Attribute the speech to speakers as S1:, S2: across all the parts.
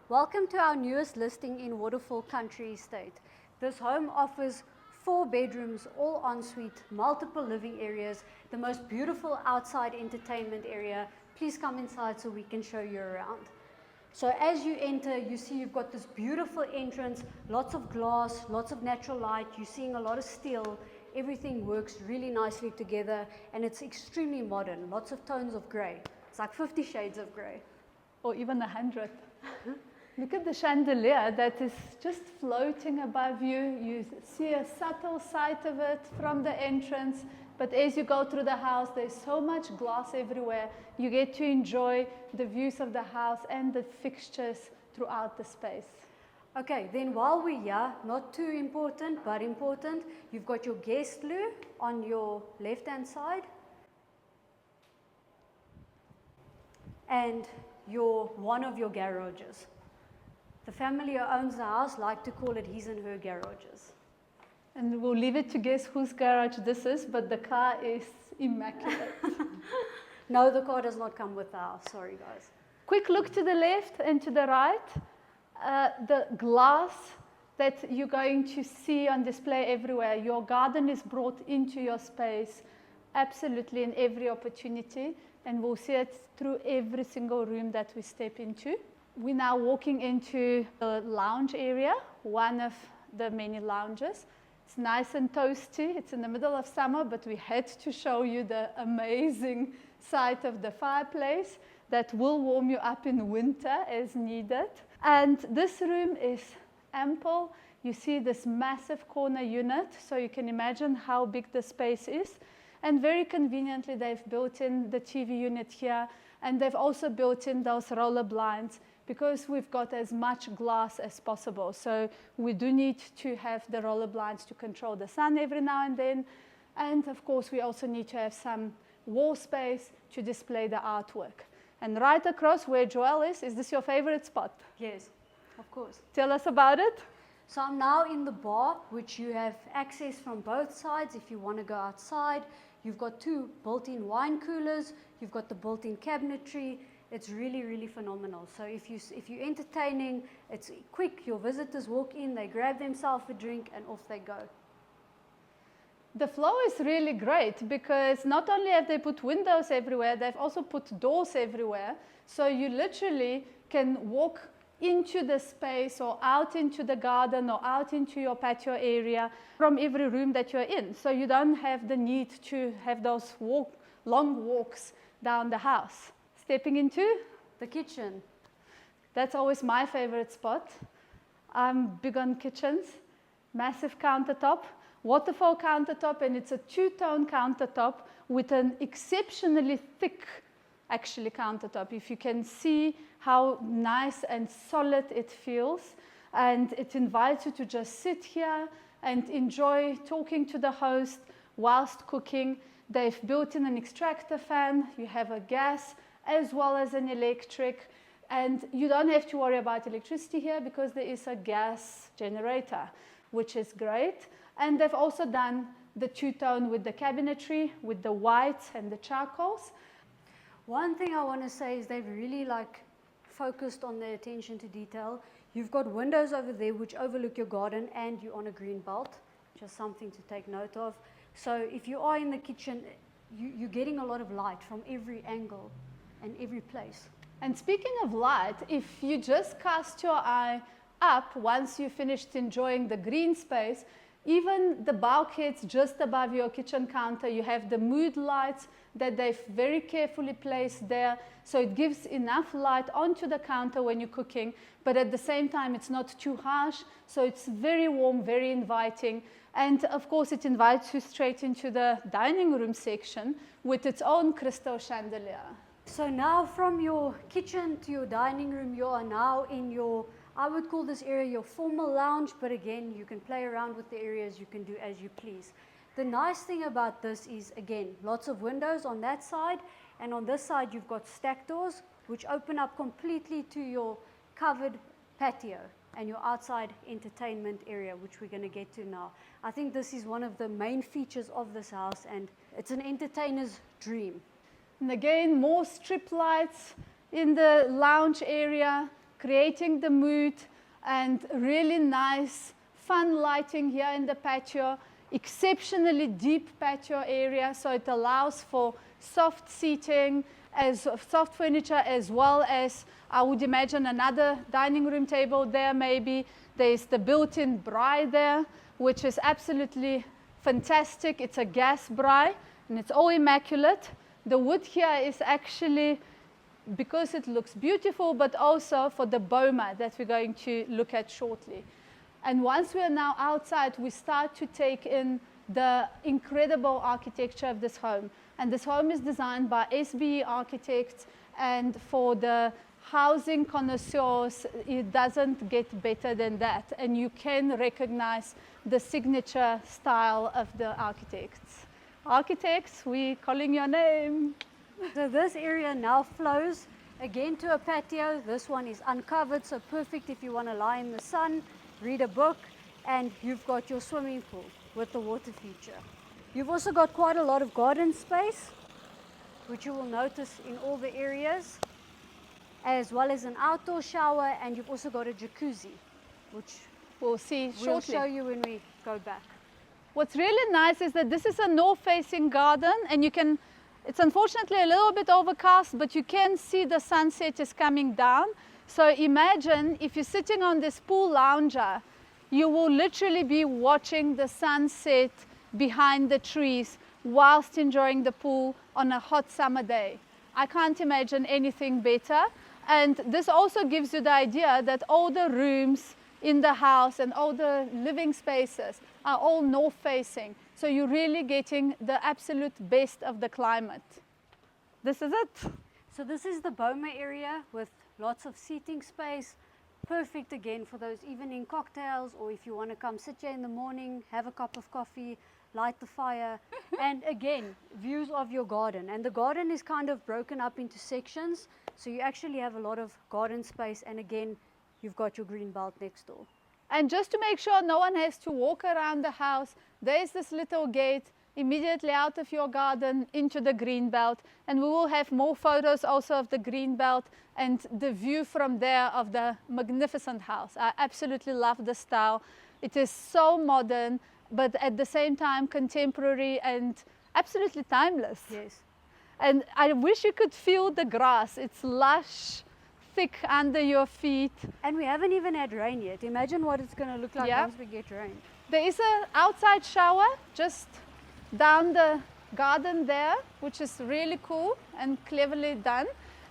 S1: Welcome to our newest listing in Waterfall Country Estate. This home offers 4 bedrooms, all ensuite, multiple living areas, the most beautiful outside entertainment area. Please come inside so we can show you around. So as you enter, you see you've got this beautiful entrance, lots of glass, lots of natural light. You're seeing a lot of steel. Everything works really nicely together, and it's extremely modern. Lots of tones of grey. It's like 50 shades of grey.
S2: Or even 100. Look at the chandelier that is just floating above you. You see a subtle sight of it from the entrance, but as you go through the house, there's so much glass everywhere. You get to enjoy the views of the house and the fixtures throughout the space.
S1: Okay, then while we're here, not too important, but important, you've got your guest loo on your left-hand side and one of your garages. The family who owns the house like to call it his and her garages.
S2: And we'll leave it to guess whose garage this is, but the car is immaculate.
S1: No, the car does not come with the house. Sorry, guys.
S2: Quick look to the left and to the right. The glass that you're going to see on display everywhere. Your garden is brought into your space absolutely in every opportunity, and we'll see it through every single room that we step into. We're now walking into the lounge area, one of the many lounges. It's nice and toasty. It's in the middle of summer, but we had to show you the amazing sight of the fireplace that will warm you up in winter as needed. And this room is ample. You see this massive corner unit, so you can imagine how big the space is. And very conveniently, they've built in the TV unit here, and they've also built in those roller blinds, because we've got as much glass as possible. So we do need to have the roller blinds to control the sun every now and then. And of course, we also need to have some wall space to display the artwork. And right across where Joelle is this your favorite spot?
S1: Yes, of course.
S2: Tell us about it.
S1: So I'm now in the bar, which you have access from both sides if you want to go outside. You've got 2 built-in wine coolers. You've got the built-in cabinetry. It's really, really phenomenal. So if you're entertaining, it's quick. Your visitors walk in, they grab themselves a drink, and off they go.
S2: The flow is really great because not only have they put windows everywhere, they've also put doors everywhere. So you literally can walk into the space or out into the garden or out into your patio area from every room that you're in. So you don't have the need to have those long walks down the house. Stepping into
S1: the kitchen.
S2: That's always my favorite spot. I'm big on kitchens. Massive countertop, Waterfall countertop, and it's a 2-tone countertop with an exceptionally thick, actually, countertop. If you can see how nice and solid it feels, and it invites you to just sit here and enjoy talking to the host whilst cooking. They've built in an extractor fan. You have a gas as well as an electric, and you don't have to worry about electricity here because there is a gas generator, which is great. And they've also done the 2-tone with the cabinetry, with the whites and the charcoals.
S1: One thing I want to say is they've really focused on their attention to detail. You've got windows over there which overlook your garden, and you're on a green belt, just something to take note of. So if you are in the kitchen, you're getting a lot of light from every angle and every place.
S2: And speaking of light, if you just cast your eye up once you've finished enjoying the green space, even the bulkheads just above your kitchen counter, you have the mood lights that they've very carefully placed there, so it gives enough light onto the counter when you're cooking, but at the same time it's not too harsh, so it's very warm, very inviting. And of course it invites you straight into the dining room section with its own crystal chandelier.
S1: So now from your kitchen to your dining room, you are now in your, I would call this area your formal lounge, but again, you can play around with the areas, you can do as you please. The nice thing about this is, again, lots of windows on that side, and on this side you've got stack doors, which open up completely to your covered patio and your outside entertainment area, which we're going to get to now. I think this is one of the main features of this house, and it's an entertainer's dream.
S2: And again, more strip lights in the lounge area, creating the mood, and really nice, fun lighting here in the patio. Exceptionally deep patio area, so it allows for soft seating, as soft furniture, as well as, I would imagine, another dining room table there maybe. There's the built-in braai there, which is absolutely fantastic. It's a gas braai, and it's all immaculate. The wood here is actually, because it looks beautiful, but also for the boma that we're going to look at shortly. And once we are now outside, we start to take in the incredible architecture of this home. And this home is designed by SBE architects, and for the housing connoisseurs, it doesn't get better than that. And you can recognize the signature style of the architects. Architects, we're calling your name.
S1: So this area now flows again to a patio. This one is uncovered, so perfect if you want to lie in the sun, read a book, and you've got your swimming pool with the water feature. You've also got quite a lot of garden space, which you will notice in all the areas, as well as an outdoor shower, and you've also got a jacuzzi, which
S2: we'll see shortly.
S1: We'll show you when we go back.
S2: What's really nice is that this is a north-facing garden, and you can, it's unfortunately a little bit overcast, but you can see the sunset is coming down. So imagine if you're sitting on this pool lounger, you will literally be watching the sunset behind the trees whilst enjoying the pool on a hot summer day. I can't imagine anything better. And this also gives you the idea that all the rooms in the house and all the living spaces are all north-facing. So you're really getting the absolute best of the climate. This is it.
S1: So this is the boma area with lots of seating space. Perfect again for those evening cocktails, or if you want to come sit here in the morning, have a cup of coffee, light the fire, and again, views of your garden. And the garden is kind of broken up into sections, so you actually have a lot of garden space, and again, you've got your green belt next door.
S2: And just to make sure no one has to walk around the house, there's this little gate immediately out of your garden into the green belt, and we will have more photos also of the green belt and the view from there of the magnificent house. I absolutely love the style. It is so modern, but at the same time contemporary and absolutely timeless.
S1: Yes.
S2: And I wish you could feel the grass. It's lush, thick under your feet.
S1: And we haven't even had rain yet. Imagine what it's going to look like once we get rain.
S2: There is an outside shower just down the garden there, which is really cool and cleverly done.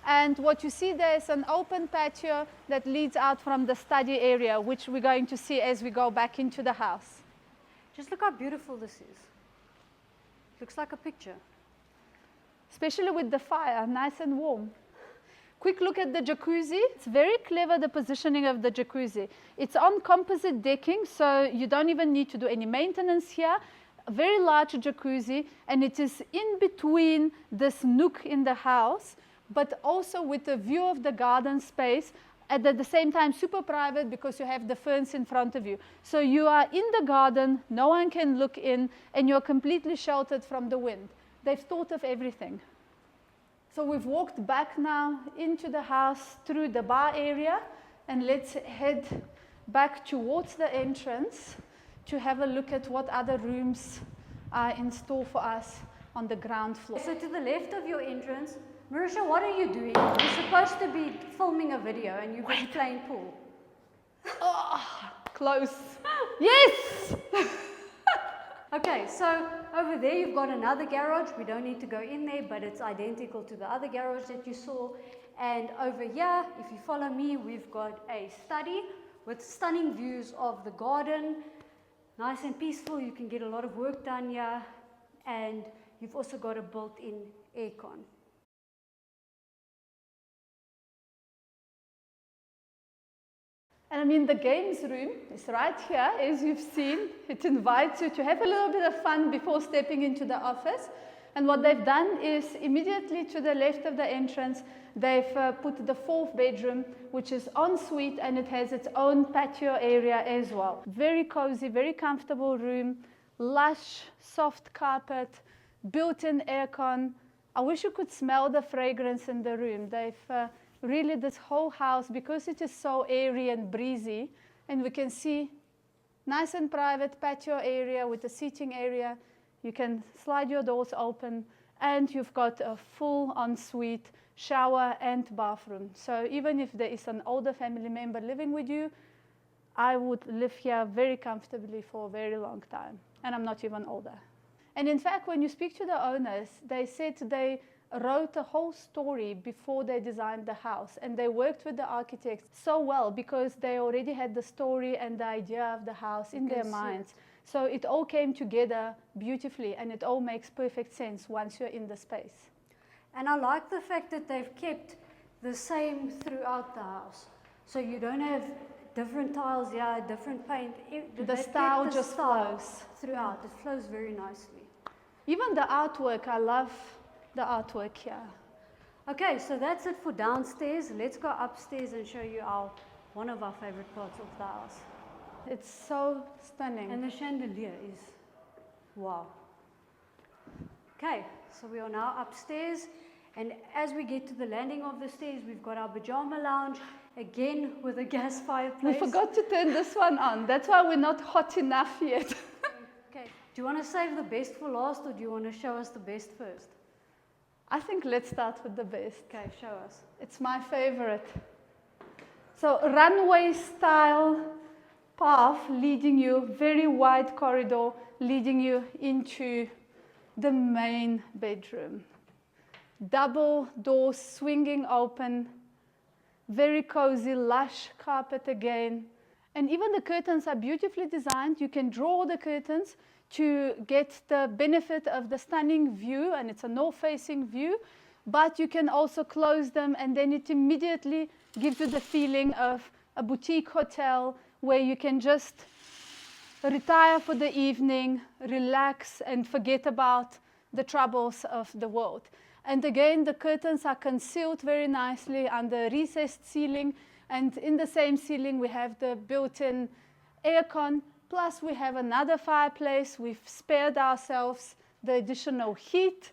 S2: And what you see there is an open patio that leads out from the study area, which we're going to see as we go back into the house.
S1: Just look how beautiful this is. Looks like a picture.
S2: Especially with the fire, nice and warm. Quick look at the jacuzzi. It's very clever, the positioning of the jacuzzi. It's on composite decking, so you don't even need to do any maintenance here. A very large jacuzzi, and it is in between this nook in the house, but also with the view of the garden space, and at the same time super private because you have the ferns in front of you. So you are in the garden, no one can look in, and you're completely sheltered from the wind. They've thought of everything. So we've walked back now into the house through the bar area, and let's head back towards the entrance to have a look at what other rooms are in store for us on the ground floor.
S1: So to the left of your entrance, Marisha, what are you doing? You're supposed to be filming a video and you've been playing pool.
S2: Oh, close. Yes!
S1: Okay, so over there you've got another garage. We don't need to go in there, but it's identical to the other garage that you saw. And over here, if you follow me, we've got a study with stunning views of the garden. Nice and peaceful, you can get a lot of work done here. And you've also got a built-in aircon.
S2: And I mean, the games room is right here, as you've seen. It invites you to have a little bit of fun before stepping into the office. And what they've done is immediately to the left of the entrance, they've put the 4th bedroom, which is en suite, and it has its own patio area as well. Very cozy, very comfortable room, lush, soft carpet, built-in aircon. I wish you could smell the fragrance in the room. They've really this whole house, because it is so airy and breezy, and we can see nice and private patio area with a seating area. You can slide your doors open, and you've got a full ensuite shower and bathroom. So even if there is an older family member living with you, I would live here very comfortably for a very long time, and I'm not even older. And in fact, when you speak to the owners, they said they wrote a whole story before they designed the house, and they worked with the architects so well because they already had the story and the idea of the house in their minds. So it all came together beautifully, and it all makes perfect sense once you're in the space.
S1: And I like the fact that they've kept the same throughout the house. So you don't have different tiles here, different paint.
S2: The style just flows
S1: throughout. It flows very nicely.
S2: Even the artwork, I love the artwork here.
S1: Okay, so that's it for downstairs. Let's go upstairs and show you one of our favorite parts of the house.
S2: It's so stunning.
S1: And the chandelier is wow. Okay, so we are now upstairs, and as we get to the landing of the stairs, we've got our pajama lounge, again with a gas fireplace.
S2: We forgot to turn this one on. That's why we're not hot enough yet.
S1: Okay, do you want to save the best for last, or do you want to show us the best first?
S2: I think let's start with the best.
S1: Okay, show us.
S2: It's my favorite. So runway style path leading you, very wide corridor leading you into the main bedroom. Double doors swinging open, very cozy, lush carpet again. And even the curtains are beautifully designed. You can draw the curtains to get the benefit of the stunning view, and it's a north-facing view, but you can also close them, and then it immediately gives you the feeling of a boutique hotel where you can just retire for the evening, relax, and forget about the troubles of the world. And again, the curtains are concealed very nicely under recessed ceiling, and in the same ceiling we have the built-in aircon, plus we have another fireplace. We've spared ourselves the additional heat,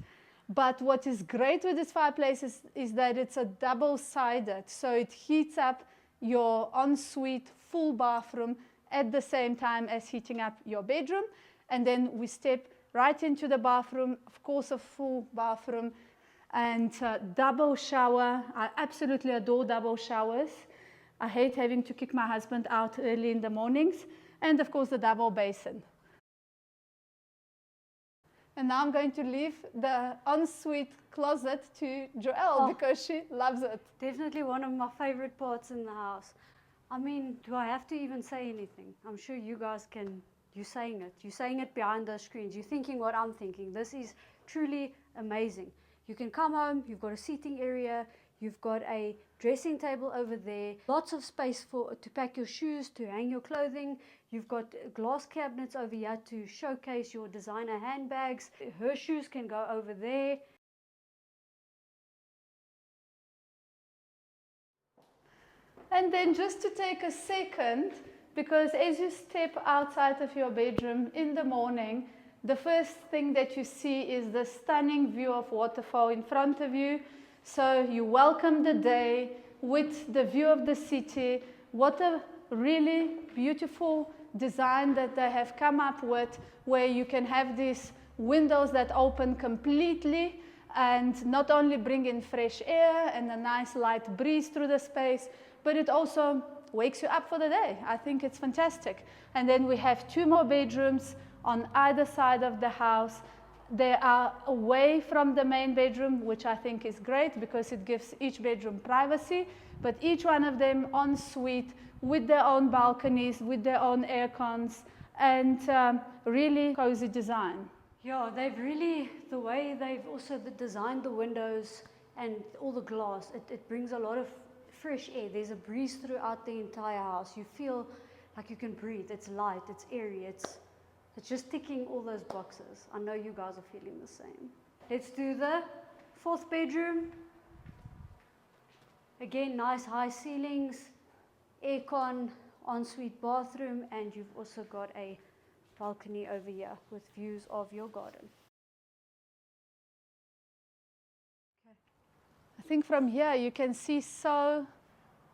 S2: but what is great with this fireplace is that it's a double-sided, so it heats up your ensuite full bathroom at the same time as heating up your bedroom. And then we step right into the bathroom, of course a full bathroom, and double shower. I absolutely adore double showers. I hate having to kick my husband out early in the mornings. And of course the double basin. And now I'm going to leave the ensuite closet to Joelle because she loves it.
S1: Definitely one of my favorite parts in the house. I mean, do I have to even say anything? I'm sure you guys can. You're saying it. You're saying it behind those screens. You're thinking what I'm thinking. This is truly amazing. You can come home, you've got a seating area, you've got a dressing table over there, lots of space to pack your shoes, to hang your clothing. You've got glass cabinets over here to showcase your designer handbags. Her shoes can go over there.
S2: And then just to take a second, because as you step outside of your bedroom in the morning, the first thing that you see is the stunning view of Waterfall in front of you. So you welcome the day with the view of the city. What a really beautiful design that they have come up with, where you can have these windows that open completely and not only bring in fresh air and a nice light breeze through the space, but it also wakes you up for the day. I think it's fantastic. And then we have 2 more bedrooms on either side of the house. They are away from the main bedroom, which I think is great because it gives each bedroom privacy, but each one of them en suite with their own balconies, with their own air cons, and really cozy design.
S1: Yeah, they've really, the way they've also designed the windows and all the glass, it brings a lot of fresh air. There's a breeze throughout the entire house. You feel like you can breathe. It's light, it's airy, it's just ticking all those boxes. I know you guys are feeling the same. Let's do the 4th bedroom. Again, nice high ceilings, aircon, ensuite bathroom, and you've also got a balcony over here with views of your garden.
S2: I I think from here you can see so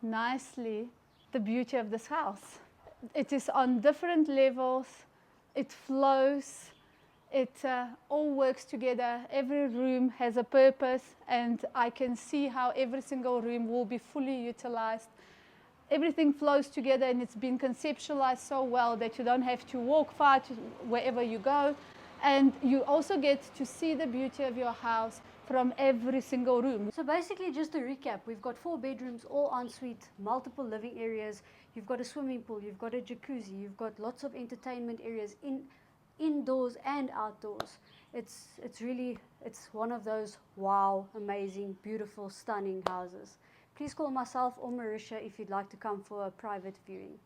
S2: nicely the beauty of this house. It is on different levels, it flows, it all works together. Every room has a purpose, and I can see how every single room will be fully utilized. Everything flows together, and it's been conceptualized so well that you don't have to walk far to wherever you go. And you also get to see the beauty of your house from every single room.
S1: So basically, just to recap, we've got 4 bedrooms, all ensuite, multiple living areas. You've got a swimming pool, you've got a jacuzzi, you've got lots of entertainment areas indoors and outdoors. It's one of those wow, amazing, beautiful, stunning houses. Please call myself or Marisha if you'd like to come for a private viewing.